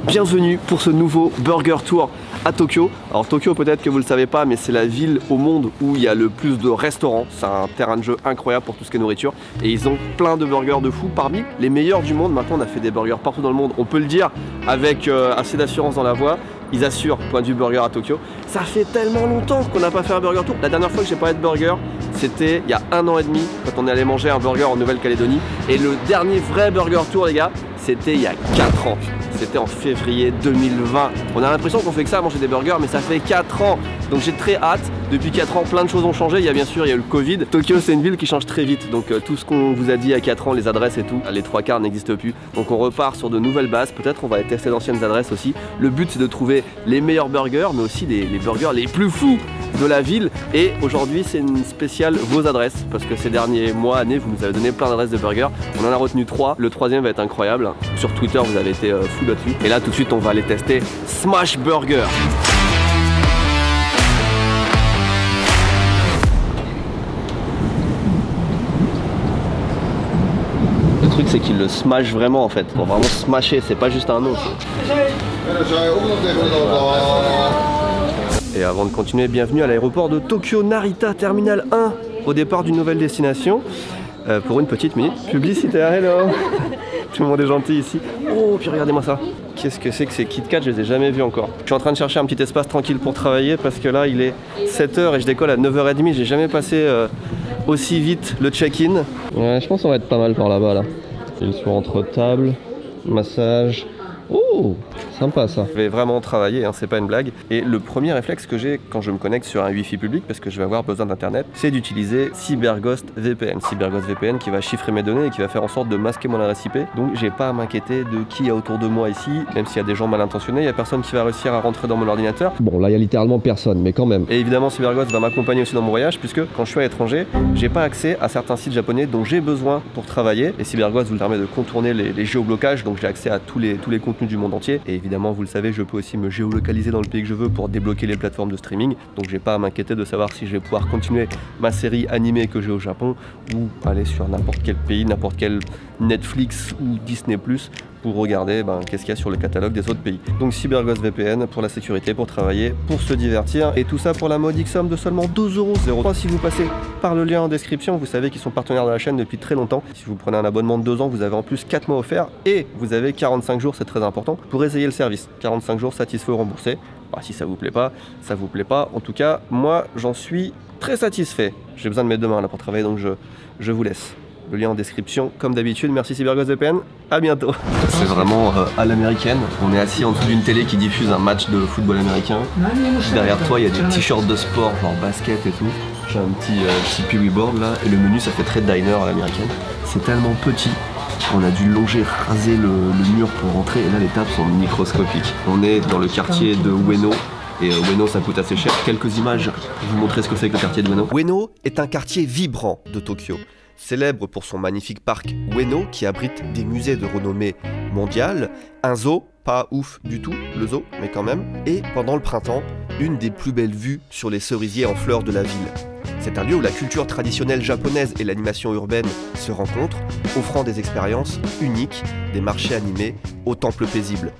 bienvenue pour ce nouveau Burger Tour à Tokyo. Alors Tokyo, peut-être que vous le savez pas, mais c'est la ville au monde où il y a le plus de restaurants. C'est un terrain de jeu incroyable pour tout ce qui est nourriture. Et ils ont plein de burgers de fou, parmi les meilleurs du monde. Maintenant on a fait des burgers partout dans le monde, on peut le dire avec assez d'assurance dans la voix. Ils assurent, point de vue burger à Tokyo. Ça fait tellement longtemps qu'on n'a pas fait un burger tour. La dernière fois que j'ai parlé de burger, c'était il y a 1 an et demi, quand on est allé manger un burger en Nouvelle-Calédonie. Et le dernier vrai burger tour, les gars, c'était il y a 4 ans. C'était en février 2020. On a l'impression qu'on fait que ça, manger des burgers, mais ça fait 4 ans. Donc j'ai très hâte. Depuis 4 ans, plein de choses ont changé. Il y a bien sûr, il y a eu le Covid. Tokyo, c'est une ville qui change très vite. Donc tout ce qu'on vous a dit il y a 4 ans, les adresses et tout, les 3/4 n'existent plus. Donc on repart sur de nouvelles bases. Peut-être on va tester d'anciennes adresses aussi. Le but, c'est de trouver les meilleurs burgers, mais aussi les burgers les plus fous de la ville. Et aujourd'hui, c'est une spéciale vos adresses, parce que ces derniers mois, années, vous nous avez donné plein d'adresses de burgers. On en a retenu 3. Le 3e va être incroyable. Sur Twitter, vous avez été fou là-dessus. Et là, tout de suite, on va aller tester Smash Burger. Le truc, c'est qu'il le smash vraiment en fait. Pour vraiment smasher, c'est pas juste un nom. Et avant de continuer, bienvenue à l'aéroport de Tokyo Narita Terminal 1 au départ d'une nouvelle destination. Pour une petite minute publicitaire, hello. Tout le monde est gentil ici. Oh, puis regardez-moi ça. Qu'est-ce que c'est que ces Kit Kat? Je les ai jamais vus encore. Je suis en train de chercher un petit espace tranquille pour travailler parce que là, il est 7 h et je décolle à 9 h 30. J'ai jamais passé aussi vite le check-in. Ouais, je pense qu'on va être pas mal par là-bas, là. Ils sont entre tables, massage. Oh, sympa ça. Je vais vraiment travailler, hein, c'est pas une blague. Et le premier réflexe que j'ai quand je me connecte sur un Wi-Fi public, parce que je vais avoir besoin d'internet, c'est d'utiliser CyberGhost VPN. CyberGhost VPN qui va chiffrer mes données et qui va faire en sorte de masquer mon adresse IP. Donc j'ai pas à m'inquiéter de qui est autour de moi ici. Même s'il y a des gens mal intentionnés, il y a personne qui va réussir à rentrer dans mon ordinateur. Bon, là il y a littéralement personne, mais quand même. Et évidemment, CyberGhost va m'accompagner aussi dans mon voyage, puisque quand je suis à l'étranger, j'ai pas accès à certains sites japonais dont j'ai besoin pour travailler. Et CyberGhost vous permet de contourner les géoblocages, donc j'ai accès à tous les contenus du monde entier. Et évidemment, vous le savez, je peux aussi me géolocaliser dans le pays que je veux pour débloquer les plateformes de streaming. Donc j'ai pas à m'inquiéter de savoir si je vais pouvoir continuer ma série animée que j'ai au Japon ou aller sur n'importe quel pays, n'importe quel Netflix ou Disney+ pour regarder qu'est-ce qu'il y a sur le catalogue des autres pays. Donc CyberGhost VPN pour la sécurité, pour travailler, pour se divertir, et tout ça pour la modique somme de seulement 12,03 €. Si vous passez par le lien en description, vous savez qu'ils sont partenaires de la chaîne depuis très longtemps. Si vous prenez un abonnement de 2 ans, vous avez en plus 4 mois offerts et vous avez 45 jours, c'est très important, pour essayer le service. 45 jours satisfait ou remboursé. Si ça vous plaît pas, ça vous plaît pas. En tout cas, moi j'en suis très satisfait. J'ai besoin de mes 2 mains là pour travailler, donc je vous laisse. Le lien en description, comme d'habitude. Merci CyberGhost VPN, à bientôt. C'est vraiment à l'américaine. On est assis en dessous d'une télé qui diffuse un match de football américain. Derrière toi, il y a des t-shirts de sport, genre basket et tout. J'ai un petit Pee Wee board là, et le menu ça fait très diner à l'américaine. C'est tellement petit. On a dû longer, raser le mur pour rentrer, et là les tables sont microscopiques. On est dans le quartier de Ueno. Et Ueno, ça coûte assez cher. Quelques images pour vous montrer ce que c'est que le quartier de Ueno. Ueno est un quartier vibrant de Tokyo. Célèbre pour son magnifique parc Ueno qui abrite des musées de renommée mondiale, un zoo, pas ouf du tout le zoo, mais quand même, et pendant le printemps, une des plus belles vues sur les cerisiers en fleurs de la ville. C'est un lieu où la culture traditionnelle japonaise et l'animation urbaine se rencontrent, offrant des expériences uniques, des marchés animés au temple paisible.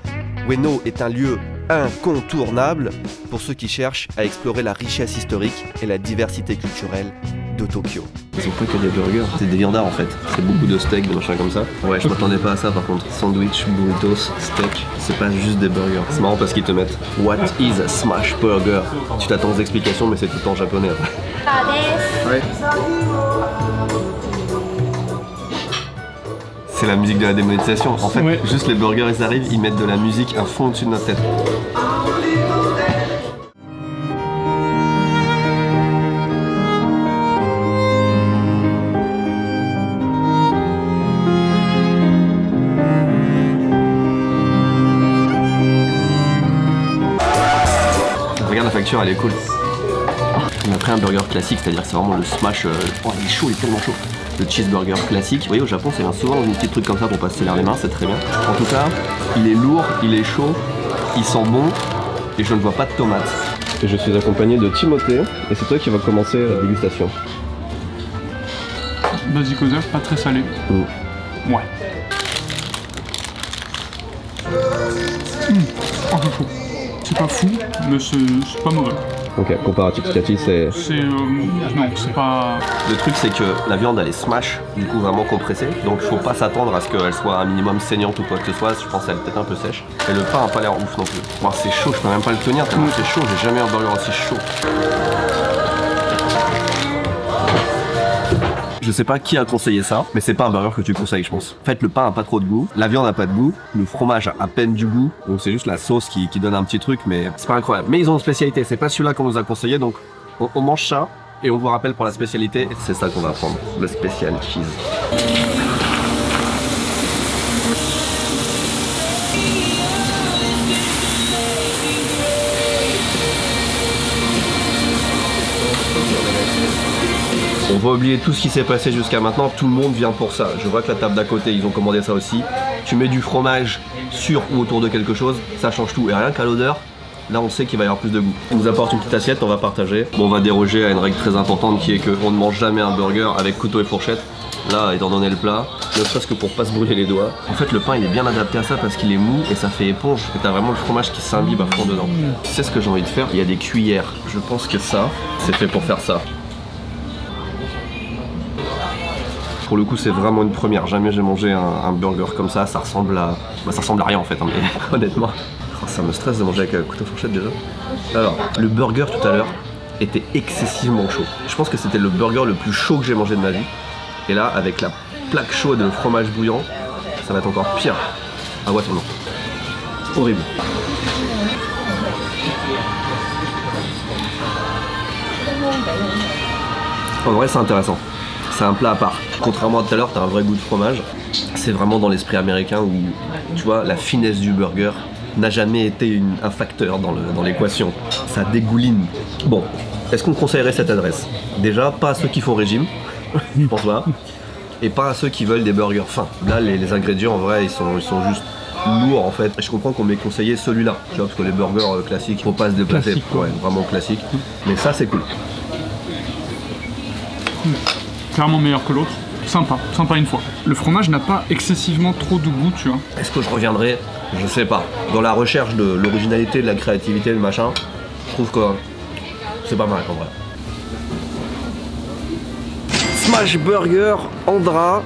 Ueno est un lieu incontournable pour ceux qui cherchent à explorer la richesse historique et la diversité culturelle de Tokyo. Ils ont pas que des burgers, c'est des viandards en fait. C'est beaucoup de steaks, de machins comme ça. Ouais, je m'attendais pas à ça par contre. Sandwich, burritos, steak, c'est pas juste des burgers. C'est marrant parce qu'ils te mettent What is a smash burger? Tu t'attends aux explications, mais c'est tout en japonais après. Ouais. C'est la musique de la démonétisation. En fait, juste les burgers ils arrivent, ils mettent de la musique à fond au-dessus de notre tête. Regarde la facture, elle est cool. On a pris un burger classique, c'est-à-dire que c'est vraiment le smash. Oh, il est chaud, il est tellement chaud. Le cheeseburger classique. Vous voyez, au Japon, ça vient souvent dans une petite truc comme ça pour pas se l'air les mains, c'est très bien. En tout cas, il est lourd, il est chaud, il sent bon et je ne vois pas de tomates. Et je suis accompagné de Timothée et c'est toi qui va commencer la dégustation. Basique aux œufs, pas très salé. Ouais. peu chaud. C'est pas fou, mais c'est pas mauvais. Ok, comparatif Scati, c'est... Non, c'est pas... Le truc, c'est que la viande, elle est smash, du coup vraiment compressée. Donc il faut pas s'attendre à ce qu'elle soit un minimum saignante ou quoi que ce soit. Je pense qu'elle est peut-être un peu sèche. Et le pain a pas l'air ouf non plus. Bon, c'est chaud, je peux même pas le tenir tellement c'est chaud. J'ai jamais un burger aussi chaud. Je sais pas qui a conseillé ça, mais c'est pas un burger que tu conseilles, je pense. En fait, le pain a pas trop de goût, la viande a pas de goût, le fromage a à peine du goût, donc c'est juste la sauce qui donne un petit truc, mais c'est pas incroyable. Mais ils ont une spécialité, c'est pas celui-là qu'on nous a conseillé, donc on mange ça et on vous rappelle pour la spécialité, c'est ça qu'on va prendre, le spécial cheese. On va oublier tout ce qui s'est passé jusqu'à maintenant, tout le monde vient pour ça. Je vois que la table d'à côté, ils ont commandé ça aussi. Tu mets du fromage sur ou autour de quelque chose, ça change tout. Et rien qu'à l'odeur, là on sait qu'il va y avoir plus de goût. On nous apporte une petite assiette, on va partager. Bon, on va déroger à une règle très importante qui est qu'on ne mange jamais un burger avec couteau et fourchette. Là, étant donné le plat, ne serait-ce que pour pas se brûler les doigts. En fait, le pain il est bien adapté à ça parce qu'il est mou et ça fait éponge. Et t'as vraiment le fromage qui s'imbibe à fond dedans. C'est ce que j'ai envie de faire. Il y a des cuillères. Je pense que ça, c'est fait pour faire ça. Pour le coup, c'est vraiment une première. Jamais j'ai mangé un burger comme ça. Ça ressemble à... Bah, ça ressemble à rien en fait, hein, mais honnêtement. Oh, ça me stresse de manger avec un couteau fourchette déjà. Alors, le burger tout à l'heure était excessivement chaud. Je pense que c'était le burger le plus chaud que j'ai mangé de ma vie. Et là, avec la plaque chaude et le fromage bouillant, ça va être encore pire. Ah ouais, non. Horrible. En vrai, c'est intéressant. C'est un plat à part. Contrairement à tout à l'heure, t'as un vrai goût de fromage. C'est vraiment dans l'esprit américain où, tu vois, la finesse du burger n'a jamais été un facteur dans l'équation. Ça dégouline. Bon, est-ce qu'on conseillerait cette adresse? Déjà, pas à ceux qui font régime, je pense pas, et pas à ceux qui veulent des burgers fins. Là, les ingrédients, en vrai, ils sont juste lourds en fait. Et je comprends qu'on m'ait conseillé celui-là, tu vois, parce que les burgers classiques, faut pas se déplacer. Classique, ouais, vraiment classique. Mais ça, c'est cool. Clairement meilleur que l'autre. Sympa, sympa une fois. Le fromage n'a pas excessivement trop de goût, tu vois. Est-ce que je reviendrai? Je sais pas. Dans la recherche de l'originalité, de la créativité, le machin, je trouve que c'est pas mal en vrai. Smash Burger, Andra,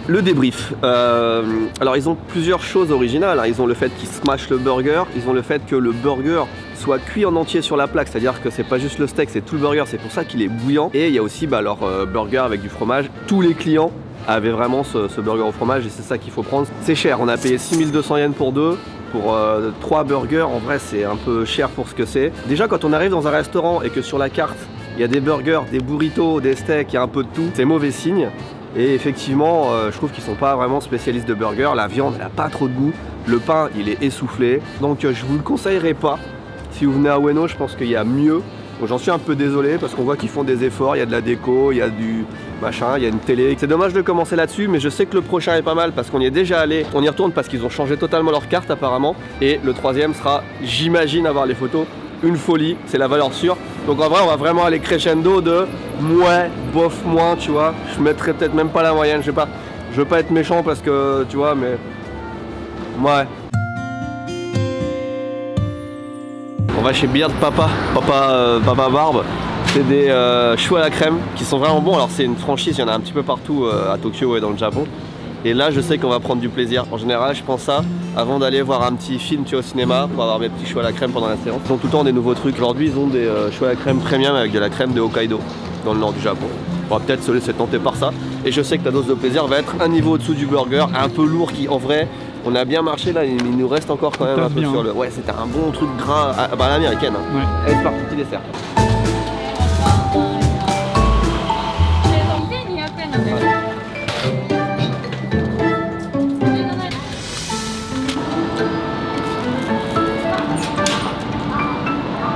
le débrief. Alors ils ont plusieurs choses originales. Ils ont le fait qu'ils smashent le burger, ils ont le fait que le burger soit cuit en entier sur la plaque, c'est-à-dire que c'est pas juste le steak, c'est tout le burger, c'est pour ça qu'il est bouillant. Et il y a aussi leur burger avec du fromage. Tous les clients avaient vraiment ce burger au fromage et c'est ça qu'il faut prendre. C'est cher, on a payé 6200 yens pour deux. Pour 3 burgers, en vrai c'est un peu cher pour ce que c'est. Déjà quand on arrive dans un restaurant et que sur la carte il y a des burgers, des burritos, des steaks, il y a un peu de tout, c'est mauvais signe. Et effectivement, je trouve qu'ils sont pas vraiment spécialistes de burgers. La viande, elle a pas trop de goût. Le pain, il est essoufflé. Donc je vous le conseillerais pas. Si vous venez à Ueno, je pense qu'il y a mieux. Bon, j'en suis un peu désolé parce qu'on voit qu'ils font des efforts. Il y a de la déco, il y a du machin, il y a une télé. C'est dommage de commencer là-dessus, mais je sais que le prochain est pas mal parce qu'on y est déjà allé. On y retourne parce qu'ils ont changé totalement leur carte apparemment. Et le troisième sera, j'imagine, avoir les photos, une folie. C'est la valeur sûre. Donc en vrai, on va vraiment aller crescendo de ouais, bof, moins, tu vois. Je mettrai peut-être même pas la moyenne, je sais pas. Je veux pas être méchant parce que, tu vois, mais... Ouais. On va chez Beard Papa Barbe. C'est des choux à la crème qui sont vraiment bons. Alors c'est une franchise, il y en a un petit peu partout à Tokyo et dans le Japon. Et là, je sais qu'on va prendre du plaisir. En général, je pense ça avant d'aller voir un petit film, tu vois, au cinéma, pour avoir mes petits choux à la crème pendant la séance. Ils ont tout le temps des nouveaux trucs. Aujourd'hui, ils ont des choux à la crème premium avec de la crème de Hokkaido, dans le nord du Japon. On va peut-être se laisser tenter par ça. Et je sais que ta dose de plaisir va être un niveau au-dessous du burger, un peu lourd, qui en vrai, on a bien marché là, il nous reste encore quand même un peu sur le... Ouais, c'était un bon truc gras, bah l'américaine. Hein. Ouais. Allez, c'est parti, petit dessert.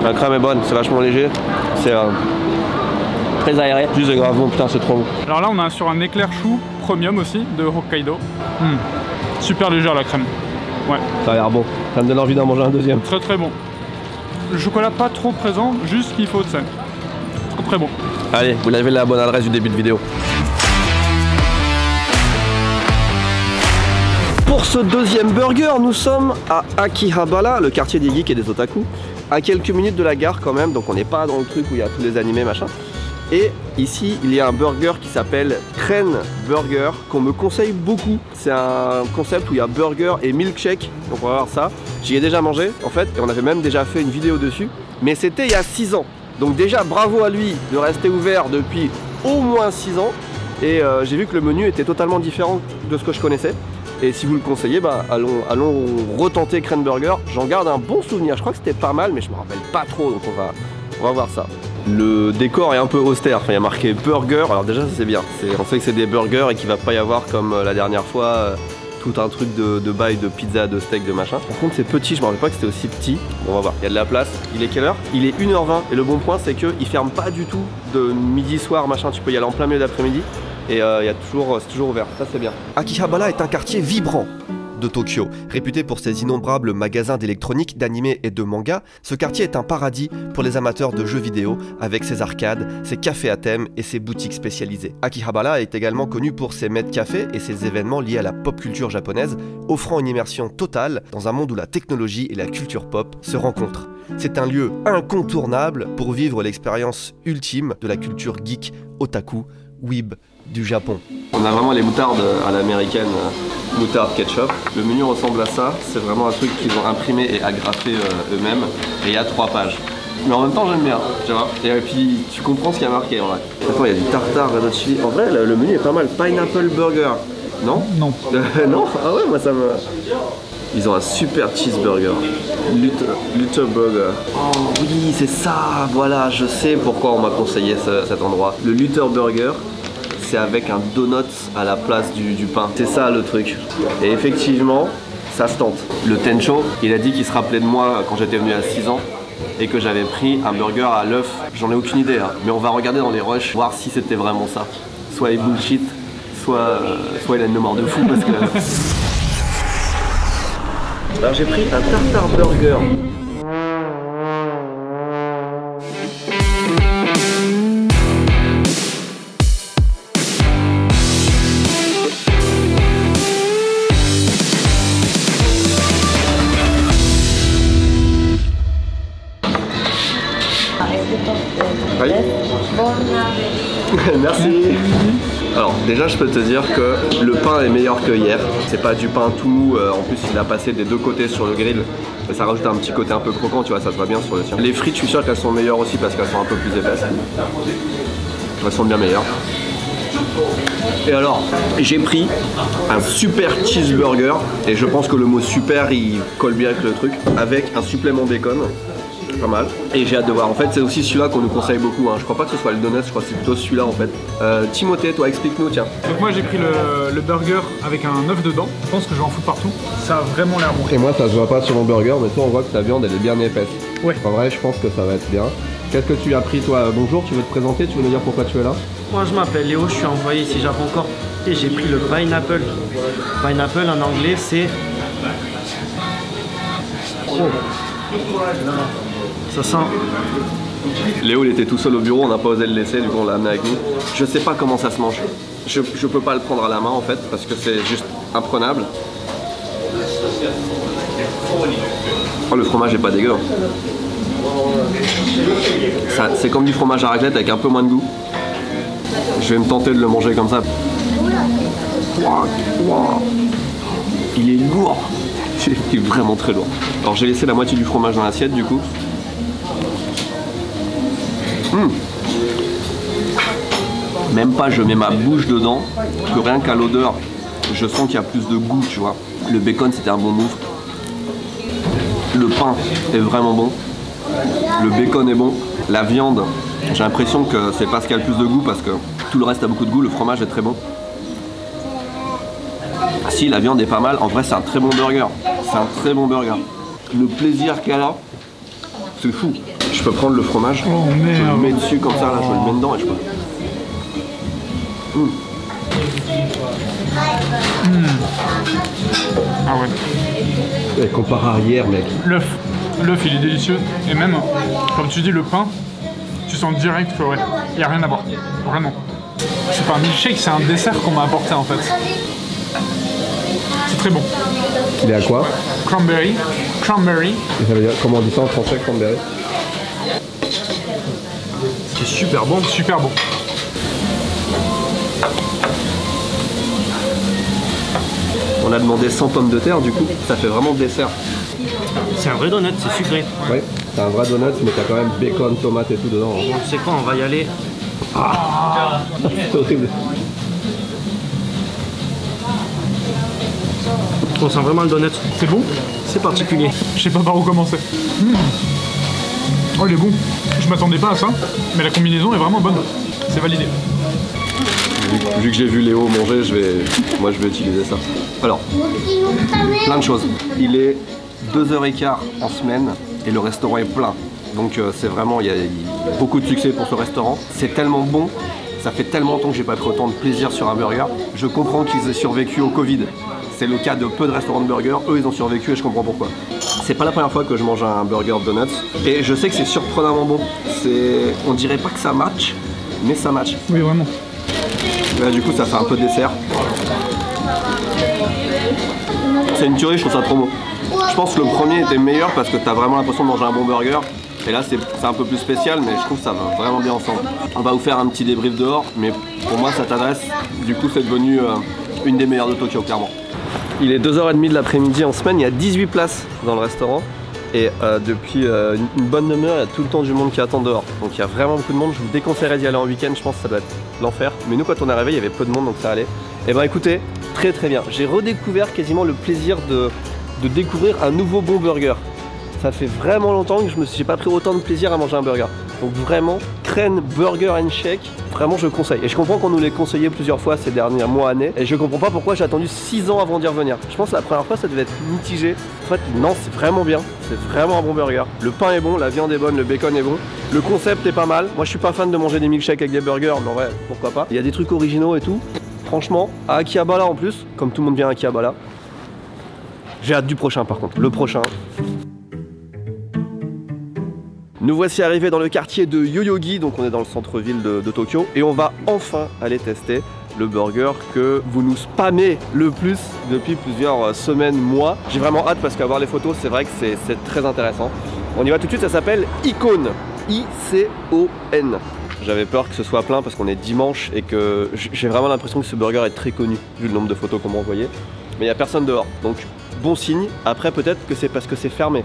La crème est bonne, c'est vachement léger, c'est très aéré. Juste grave bon, putain c'est trop bon. Alors là on a sur un éclair chou premium aussi de Hokkaido. Super légère la crème. Ouais. Ça a l'air bon, ça me donne envie d'en manger un deuxième. Très très bon. Le chocolat pas trop présent, juste ce qu'il faut de ça. Très très bon. Allez, vous avez la bonne adresse du début de vidéo. Pour ce deuxième burger, nous sommes à Akihabara, le quartier des geeks et des otaku, à quelques minutes de la gare quand même, donc on n'est pas dans le truc où il y a tous les animés machin. Et ici, il y a un burger qui s'appelle Crane Burger, qu'on me conseille beaucoup. C'est un concept où il y a burger et milkshake, donc on va voir ça. J'y ai déjà mangé en fait, et on avait même déjà fait une vidéo dessus, mais c'était il y a 6 ans. Donc déjà bravo à lui de rester ouvert depuis au moins 6 ans. Et j'ai vu que le menu était totalement différent de ce que je connaissais. Et si vous le conseillez, bah, allons retenter Crane Burger. J'en garde un bon souvenir, je crois que c'était pas mal, mais je me rappelle pas trop, donc on va voir ça. Le décor est un peu austère, enfin il y a marqué burger, alors déjà ça c'est bien. On sait que c'est des burgers et qu'il va pas y avoir comme la dernière fois tout un truc de bail de pizza, de steak, de machin. Par contre c'est petit, je me rappelle pas que c'était aussi petit. Bon, on va voir, il y a de la place. Il est quelle heure? Il est 1h20 et le bon point c'est qu'il ferme pas du tout de midi soir machin, tu peux y aller en plein milieu d'après-midi. Et c'est toujours ouvert, ça c'est bien. Akihabara est un quartier vibrant de Tokyo. Réputé pour ses innombrables magasins d'électronique, d'animés et de mangas, ce quartier est un paradis pour les amateurs de jeux vidéo, avec ses arcades, ses cafés à thème et ses boutiques spécialisées. Akihabara est également connu pour ses maîtres cafés et ses événements liés à la pop culture japonaise, offrant une immersion totale dans un monde où la technologie et la culture pop se rencontrent. C'est un lieu incontournable pour vivre l'expérience ultime de la culture geek, otaku, weeb du Japon. On a vraiment les moutardes à l'américaine, moutarde ketchup. Le menu ressemble à ça, c'est vraiment un truc qu'ils ont imprimé et agrafé eux-mêmes. Et il y a 3 pages. Mais en même temps j'aime bien, tu vois. Et puis tu comprends ce qu'il y a marqué en vrai. Attends, il y a du tartare, red hot chili. En vrai le menu est pas mal. Pineapple burger. Non? Non. Non? Ah ouais, moi ça me... Ils ont un super cheeseburger. Luther Burger. Oh oui, c'est ça, voilà, je sais pourquoi on m'a conseillé cet endroit. Le Luther Burger, c'est avec un donut à la place du pain. C'est ça le truc. Et effectivement, ça se tente. Le Tencho, il a dit qu'il se rappelait de moi quand j'étais venu à 6 ans et que j'avais pris un burger à l'œuf. J'en ai aucune idée, hein. Mais on va regarder dans les rushs, voir si c'était vraiment ça. Soit il bullshit, soit il a une mémoire de fou parce que... Alors j'ai pris un tartare burger. Oui. Merci. Alors déjà je peux te dire que le pain est meilleur que hier. C'est pas du pain tout mou, en plus il a passé des 2 côtés sur le grill. Et ça rajoute un petit côté un peu croquant, tu vois, ça se voit bien sur le tien. Les frites je suis sûr qu'elles sont meilleures aussi parce qu'elles sont un peu plus épaisses. Elles sont bien meilleures. Et alors, j'ai pris un super cheeseburger, et je pense que le mot super il colle bien avec le truc, avec un supplément bacon. Pas mal. Et j'ai hâte de voir. En fait, c'est aussi celui-là qu'on nous conseille beaucoup. Hein. Je crois pas que ce soit le donut, je crois que c'est plutôt celui-là en fait. Timothée, toi, explique-nous, tiens. Donc moi j'ai pris le burger avec un œuf dedans. Je pense que je vais en foutre partout. Ça a vraiment l'air bon. Et moi, ça se voit pas sur mon burger, mais toi, on voit que ta viande elle est bien épaisse. Ouais. En vrai, je pense que ça va être bien. Qu'est-ce que tu as pris, toi? Bonjour, tu veux te présenter? Tu veux nous dire pourquoi tu es là? Moi je m'appelle Léo, je suis envoyé ici Japon Corp et j'ai pris le pineapple. Pineapple en anglais c'est... Oh. Ça sent... Léo il était tout seul au bureau, on n'a pas osé le laisser, du coup on l'a amené avec nous. Je sais pas comment ça se mange. Je peux pas le prendre à la main en fait, parce que c'est juste imprenable. Oh, le fromage est pas dégueu. C'est comme du fromage à raclette avec un peu moins de goût. Je vais me tenter de le manger comme ça. Wow. Il est lourd. Il est vraiment très lourd. Alors j'ai laissé la moitié du fromage dans l'assiette du coup. Même pas, je mets ma bouche dedans, que rien qu'à l'odeur, je sens qu'il y a plus de goût, tu vois. Le bacon c'était un bon move. Le pain est vraiment bon. Le bacon est bon. La viande, j'ai l'impression que c'est pas ce qui a le plus de goût parce que tout le reste a beaucoup de goût. Le fromage est très bon. Ah si, la viande est pas mal. En vrai, c'est un très bon burger. C'est un très bon burger. Le plaisir qu'elle a, c'est fou. Je peux prendre le fromage, oh, je le mets dessus comme ça, là, je le mets dedans et je peux. Ah ouais. Et comparé à hier, mec. L'œuf il est délicieux. Et même, comme tu dis, le pain, tu sens direct que ouais, il n'y a rien à voir. Vraiment. C'est pas un milkshake, c'est un dessert qu'on m'a apporté en fait. très bon. Il est à quoi? Cranberry. Cranberry. Et ça veut dire, comment on dit ça en français, cranberry? C'est super bon. Super bon. On a demandé 100 pommes de terre, du coup, ça fait vraiment dessert. C'est un vrai donut, c'est sucré. Ouais, c'est un vrai donut, mais t'as quand même bacon, tomate et tout dedans. Bon, tu sais quoi, on va y aller. C'est horrible. On sent vraiment le donut. C'est bon? C'est particulier. Je sais pas par où commencer. Oh, il est bon. Je m'attendais pas à ça, mais la combinaison est vraiment bonne. C'est validé. Vu que j'ai vu Léo manger, moi je vais utiliser ça. Alors, plein de choses. Il est 2h15 en semaine et le restaurant est plein. Donc c'est vraiment, il y a beaucoup de succès pour ce restaurant. C'est tellement bon, ça fait tellement longtemps que j'ai pas pris autant de plaisir sur un burger. Je comprends qu'ils aient survécu au Covid. C'est le cas de peu de restaurants de burgers. Eux, ils ont survécu et je comprends pourquoi. C'est pas la première fois que je mange un burger de donuts. Et je sais que c'est surprenamment bon. On dirait pas que ça match, mais ça match. Oui, vraiment. Là, du coup, ça fait un peu de dessert. C'est une tuerie, je trouve ça trop beau. Je pense que le premier était meilleur parce que t'as vraiment l'impression de manger un bon burger. Et là, c'est un peu plus spécial, mais je trouve que ça va vraiment bien ensemble. On va vous faire un petit débrief dehors, mais pour moi, ça t'adresse. Du coup, c'est devenu une des meilleures de Tokyo, clairement. Il est 2h30 de l'après-midi en semaine, il y a 18 places dans le restaurant. Et depuis une bonne demi-heure, il y a tout le temps du monde qui attend dehors. Donc il y a vraiment beaucoup de monde, je vous déconseillerais d'y aller en week-end, je pense que ça doit être l'enfer. Mais nous, quand on est arrivé, il y avait peu de monde, donc ça allait. Et ben écoutez, très très bien. J'ai redécouvert quasiment le plaisir de découvrir un nouveau bon burger. Ça fait vraiment longtemps que j'ai pas pris autant de plaisir à manger un burger. Donc vraiment, Crane Burger and Shake, vraiment je conseille. Et je comprends qu'on nous l'ait conseillé plusieurs fois ces derniers mois, années. Et je comprends pas pourquoi j'ai attendu 6 ans avant d'y revenir. Je pense que la première fois ça devait être mitigé. En fait non, c'est vraiment bien. C'est vraiment un bon burger. Le pain est bon, la viande est bonne, le bacon est bon. Le concept est pas mal. Moi je suis pas fan de manger des milkshakes avec des burgers, mais en vrai, pourquoi pas. Il y a des trucs originaux et tout. Franchement, à Akihabara en plus, comme tout le monde vient à Akihabara. J'ai hâte du prochain par contre. Le prochain. Nous voici arrivés dans le quartier de Yoyogi, donc on est dans le centre-ville de Tokyo, et on va enfin aller tester le burger que vous nous spammez le plus depuis plusieurs semaines, mois. J'ai vraiment hâte parce qu'à voir les photos, c'est vrai que c'est très intéressant. On y va tout de suite, ça s'appelle Icon, I-C-O-N. J'avais peur que ce soit plein parce qu'on est dimanche et que j'ai vraiment l'impression que ce burger est très connu, vu le nombre de photos qu'on m'a envoyé. Mais il n'y a personne dehors, donc bon signe. Après peut-être que c'est parce que c'est fermé.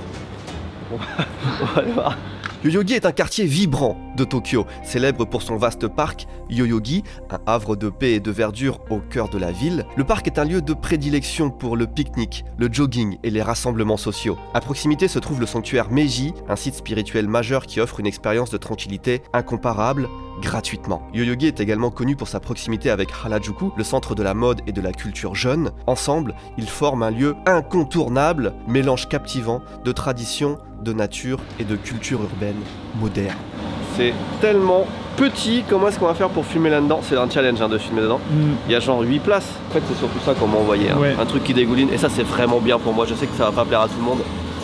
On va aller voir. Yoyogi est un quartier vibrant de Tokyo, célèbre pour son vaste parc Yoyogi, un havre de paix et de verdure au cœur de la ville. Le parc est un lieu de prédilection pour le pique-nique, le jogging et les rassemblements sociaux. À proximité se trouve le sanctuaire Meiji, un site spirituel majeur qui offre une expérience de tranquillité incomparable gratuitement. Yoyogi est également connu pour sa proximité avec Harajuku, le centre de la mode et de la culture jeune. Ensemble, ils forment un lieu incontournable, mélange captivant de tradition, de nature et de culture urbaine moderne. C'est tellement petit, comment est-ce qu'on va faire pour filmer là-dedans? C'est un challenge de filmer dedans. Il y a genre 8 places. En fait c'est surtout ça qu'on m'a envoyé, hein. Ouais. Un truc qui dégouline et ça c'est vraiment bien pour moi. Je sais que ça va pas plaire à tout le monde,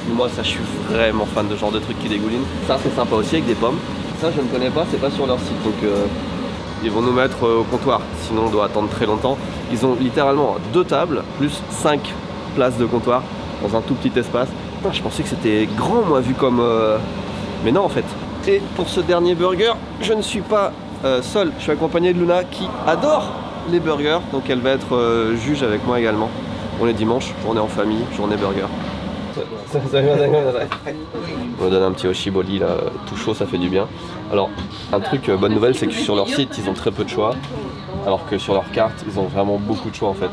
mais moi ça je suis vraiment fan de ce genre de trucs qui dégoulinent. Ça c'est sympa aussi avec des pommes. Ça je ne connais pas, c'est pas sur leur site donc ils vont nous mettre au comptoir, sinon on doit attendre très longtemps. Ils ont littéralement 2 tables plus 5 places de comptoir dans un tout petit espace. Je pensais que c'était grand moi vu comme... Mais non en fait. Et pour ce dernier burger, je ne suis pas seul. Je suis accompagné de Luna qui adore les burgers. Donc elle va être juge avec moi également. On est dimanche, journée en famille, journée burger. On me donne un petit oshibori là, tout chaud, ça fait du bien. Alors un truc, bonne nouvelle, c'est que sur leur site ils ont très peu de choix. Alors que sur leur carte ils ont vraiment beaucoup de choix en fait.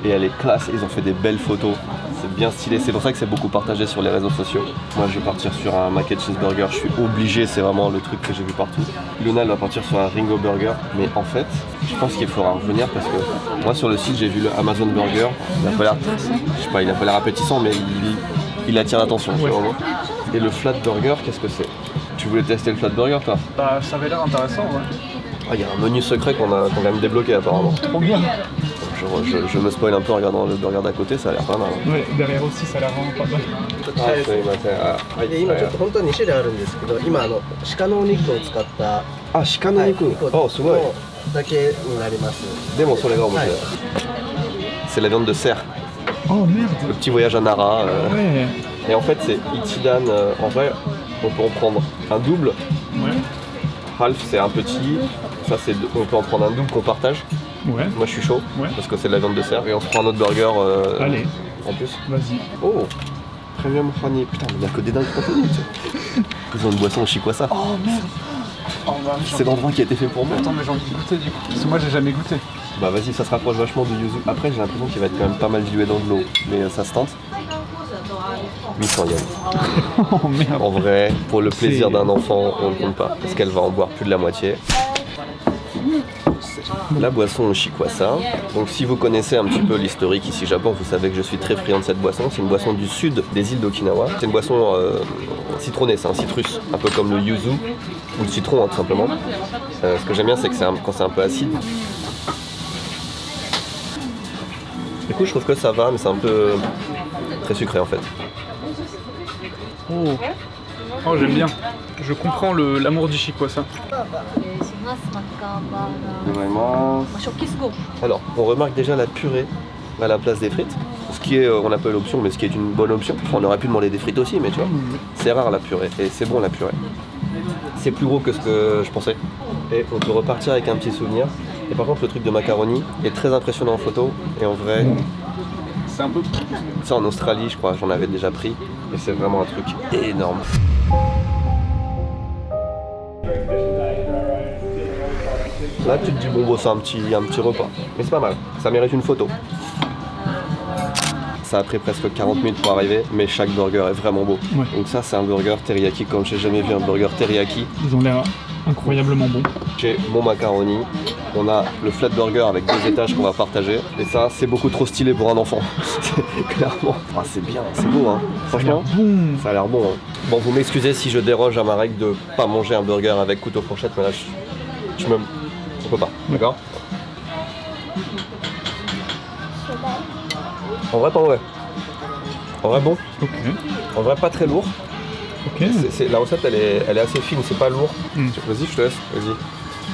Et elle est classe, ils ont fait des belles photos. C'est bien stylé, c'est pour ça que c'est beaucoup partagé sur les réseaux sociaux. Moi je vais partir sur un mac and cheeseburger, je suis obligé, c'est vraiment le truc que j'ai vu partout. Luna elle va partir sur un Ringo Burger, mais en fait, je pense qu'il faudra revenir parce que moi sur le site j'ai vu le Amazon Burger, il a pas l'air, je sais pas, il a pas l'air appétissant mais il attire l'attention, ouais. Et le Flat Burger, qu'est-ce que c'est? Tu voulais tester le Flat Burger toi? Bah ça avait l'air intéressant ouais. Ah il y a un menu secret qu'on a quand même débloqué apparemment. Trop bien. Je me spoil un peu en regardant le burger d'à côté, ça a l'air pas mal. Ouais, derrière aussi ça a l'air vraiment pas mal. C'est la viande de cerf. Oh merde. Le petit voyage à Nara. Ouais. Et en fait, c'est Ichidan. En vrai, on peut en prendre un double. Ouais. Ralph, c'est un petit. Ça, c'est on peut en prendre un double qu'on partage. Ouais. Moi, je suis chaud. Ouais. Parce que c'est de la viande de cerf. Et on se prend un autre burger. Allez. En plus. Vas-y. Oh, premium honey. Putain, mais il n'y a que des dingues contenus. Ils ont une boisson au Shikwasa. Oh merde. Oh, bah, C'est l'endroit qui a été fait pour moi. Attends, mais j'ai envie de goûter du coup. Parce que moi, j'ai jamais goûté. Bah vas-y, ça se rapproche vachement du yuzu. Après, j'ai l'impression qu'il va être quand même pas mal dilué dans de l'eau. Mais ça se tente. 800 yens. Oh merde. En vrai, pour le plaisir d'un enfant, on ne compte pas. Parce qu'elle va en boire plus de la moitié. La boisson au Shikwasa. Donc si vous connaissez un petit peu l'historique ici au Japon, vous savez que je suis très friand de cette boisson. C'est une boisson du sud des îles d'Okinawa. C'est une boisson citronnée, c'est un citrus, un peu comme le yuzu ou le citron hein, tout simplement. Ce que j'aime bien c'est que quand c'est un peu acide. Du coup je trouve que ça va mais c'est un peu très sucré en fait. Oh. Oh, j'aime bien. Je comprends l'amour du Shikwasa. Alors, on remarque déjà la purée à la place des frites. Ce qui est, on appelle option, mais ce qui est une bonne option. Enfin, on aurait pu demander des frites aussi, mais tu vois, c'est rare la purée. Et c'est bon la purée. C'est plus gros que ce que je pensais. Et on peut repartir avec un petit souvenir. Et par contre, le truc de macaroni est très impressionnant en photo. Et en vrai, C'est un peu... ça en Australie, je crois, j'en avais déjà pris. Et c'est vraiment un truc énorme. Là tu te dis bon c'est un petit repas, mais c'est pas mal, ça mérite une photo. Ça a pris presque 40 minutes pour arriver, mais chaque burger est vraiment beau. Ouais. Donc ça c'est un burger teriyaki comme j'ai jamais vu un burger teriyaki. Ils ont l'air incroyablement bons. J'ai mon macaroni, on a le flat burger avec 2 étages qu'on va partager. Et ça c'est beaucoup trop stylé pour un enfant, clairement. Ah, c'est bien, c'est beau hein, franchement Bon. ça a l'air bon hein. Bon vous m'excusez si je déroge à ma règle de pas manger un burger avec couteau fourchette, mais là je me... On peut pas, d'accord? En vrai pas mauvais. En vrai bon. Ok. En vrai pas très lourd. Ok. La recette elle est assez fine, c'est pas lourd. Vas-y je te laisse, vas-y.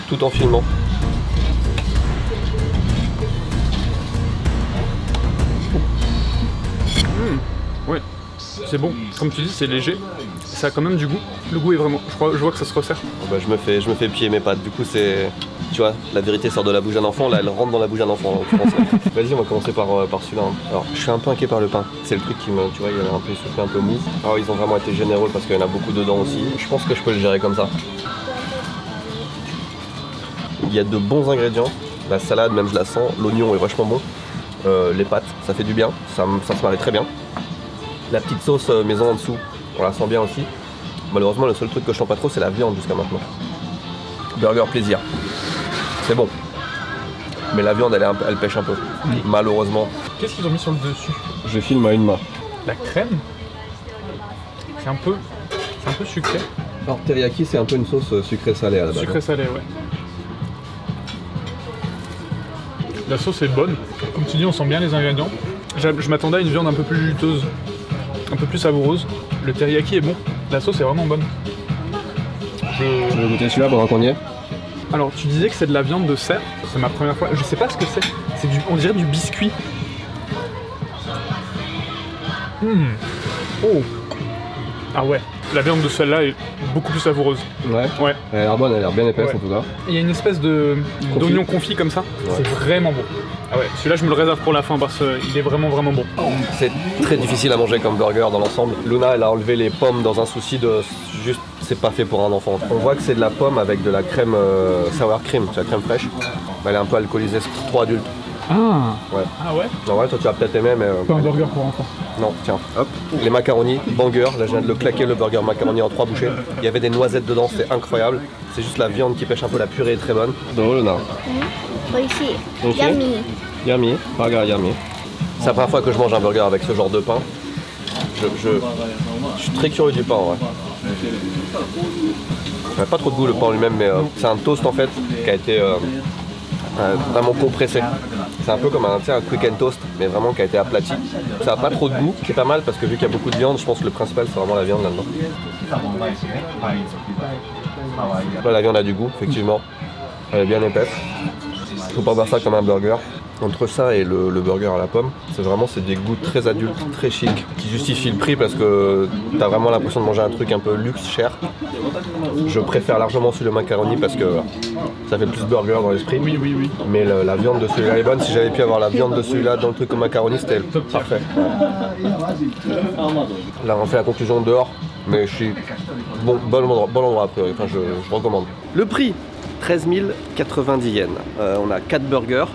Tout en filmant. Ouais. C'est bon. Comme tu dis, c'est léger. Ça a quand même du goût. Le goût est vraiment... Je vois que ça se resserre. Bah, je me fais piller mes pattes, du coup c'est... Tu vois, la vérité sort de la bouche d'un enfant, là elle rentre dans la bouche d'un enfant en l'occurrence. Vas-y on va commencer par celui-là. Hein. Alors je suis un peu inquiet par le pain, c'est le truc qui me... Tu vois, il a un peu soufflé, un peu mou. Alors ils ont vraiment été généreux parce qu'il y en a beaucoup dedans aussi. Je pense que je peux le gérer comme ça. Il y a de bons ingrédients, la salade même je la sens, l'oignon est vachement bon. Les pâtes, ça fait du bien, ça se marie très bien. La petite sauce maison en dessous, on la sent bien aussi. Malheureusement le seul truc que je sens pas trop c'est la viande jusqu'à maintenant. Burger plaisir. C'est bon. Mais la viande elle pêche un peu. Malheureusement. Qu'est-ce qu'ils ont mis sur le dessus? Je filme à une main. La crème. C'est un peu sucré. Alors teriyaki c'est un peu une sauce sucrée salée à la base. Sucré salé, ouais. La sauce est bonne. Comme tu dis, on sent bien les ingrédients. Je m'attendais à une viande un peu plus juteuse, un peu plus savoureuse. Le teriyaki est bon. La sauce est vraiment bonne. Je vais goûter celui-là pendant qu'on y est. Alors, tu disais que c'est de la viande de cerf. C'est ma première fois. Je sais pas ce que c'est. On dirait du biscuit. Oh. Ah ouais. La viande de celle-là est beaucoup plus savoureuse. Ouais. Ouais. Elle a l'air bonne, elle a l'air bien épaisse Ouais. en tout cas. Il y a une espèce d'oignon confit comme ça. Ouais. C'est vraiment bon. Ah ouais. Celui-là, je me le réserve pour la fin parce qu'il est vraiment bon. C'est très difficile à manger comme burger dans l'ensemble. Luna elle a enlevé les pommes dans un souci de juste c'est pas fait pour un enfant. On voit que c'est de la pomme avec de la crème sour cream, c'est la crème fraîche. Elle est un peu alcoolisée, c'est trop adulte. Ah. Ouais. Ah ouais. En vrai toi tu vas peut-être aimer mais... Pas un burger pour enfants. Non, tiens, hop. Les macaronis, banger, là je viens de le claquer le burger macaroni en 3 bouchées. Il y avait des noisettes dedans, c'est incroyable. C'est juste la viande qui pêche un peu, la purée est très bonne. Luna. Ok. Yummy, burger yummy. C'est la première fois que je mange un burger avec ce genre de pain. Je suis très curieux du pain en vrai. Il n'a pas trop de goût le pain lui-même, mais c'est un toast en fait qui a été vraiment compressé. C'est un peu comme un quick and toast, mais vraiment qui a été aplati. Ça n'a pas trop de goût, c'est pas mal parce que vu qu'il y a beaucoup de viande, je pense que le principal c'est vraiment la viande là-dedans. Là, la viande a du goût, effectivement. Elle est bien épaisse. Faut pas voir ça comme un burger. Entre ça et le burger à la pomme, c'est des goûts très adultes, très chic, qui justifient le prix parce que t'as vraiment l'impression de manger un truc un peu luxe, cher. Je préfère largement celui de macaroni parce que ça fait plus burger dans l'esprit. Oui. Mais la viande de celui-là est bonne. Si j'avais pu avoir la viande de celui-là dans le truc au macaroni, c'était parfait. Là, on fait la conclusion dehors, mais je suis bon endroit a priori. Enfin, je recommande. Le prix, 13 090 yens. On a 4 burgers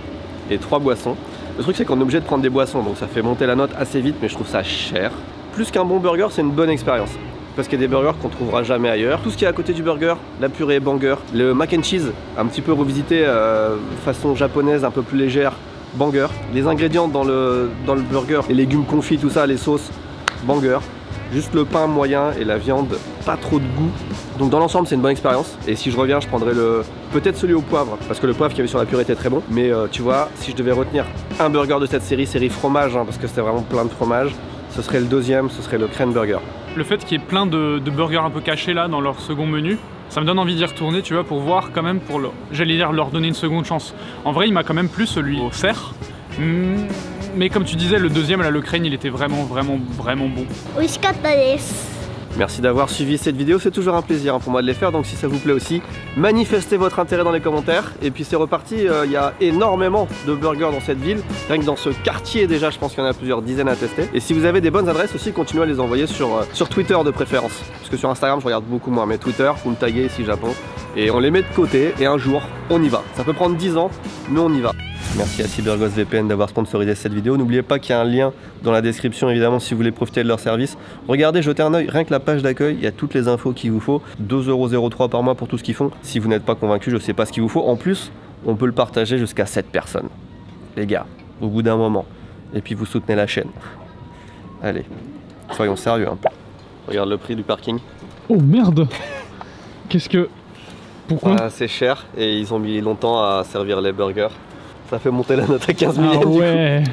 et 3 boissons. Le truc c'est qu'on est obligé de prendre des boissons, donc ça fait monter la note assez vite, mais je trouve ça cher. Plus qu'un bon burger, c'est une bonne expérience. Parce qu'il y a des burgers qu'on trouvera jamais ailleurs. Tout ce qui est à côté du burger, la purée banger, le mac and cheese, un petit peu revisité façon japonaise, un peu plus légère, banger. Les ingrédients dans le burger, les légumes confits, tout ça, les sauces, banger. Juste le pain moyen et la viande, pas trop de goût. Donc dans l'ensemble c'est une bonne expérience. Et si je reviens je prendrai peut-être celui au poivre, parce que le poivre qu'il y avait sur la purée était très bon. Mais tu vois, si je devais retenir un burger de cette série fromage, hein, parce que c'était vraiment plein de fromage, ce serait le deuxième, ce serait le crème burger. Le fait qu'il y ait plein de burgers un peu cachés là dans leur second menu, ça me donne envie d'y retourner, tu vois, pour voir quand même, j'allais dire leur donner une seconde chance. En vrai il m'a quand même plu celui au cerf. Mais comme tu disais, le deuxième, là, le crane, il était vraiment bon. Merci d'avoir suivi cette vidéo, c'est toujours un plaisir pour moi de les faire, donc si ça vous plaît aussi, manifestez votre intérêt dans les commentaires. Et puis c'est reparti, il y a énormément de burgers dans cette ville, rien que dans ce quartier déjà, je pense qu'il y en a plusieurs dizaines à tester. Et si vous avez des bonnes adresses aussi, continuez à les envoyer sur Twitter de préférence, parce que sur Instagram je regarde beaucoup moins, mais Twitter, vous me taguez ici Japon, et on les met de côté, et un jour, on y va. Ça peut prendre 10 ans, mais on y va. Merci à CyberGhost VPN d'avoir sponsorisé cette vidéo. N'oubliez pas qu'il y a un lien dans la description évidemment si vous voulez profiter de leur service. Regardez, jetez un œil, rien que la page d'accueil, il y a toutes les infos qu'il vous faut. 2,03 € par mois pour tout ce qu'ils font. Si vous n'êtes pas convaincu, je ne sais pas ce qu'il vous faut. En plus, on peut le partager jusqu'à 7 personnes. Les gars, au bout d'un moment. Et puis vous soutenez la chaîne. Allez, soyons sérieux un peu. Regarde le prix du parking. Oh merde! Qu'est-ce que... Pourquoi? C'est cher et ils ont mis longtemps à servir les burgers. Ça fait monter la note à 15 000 Ah ouais.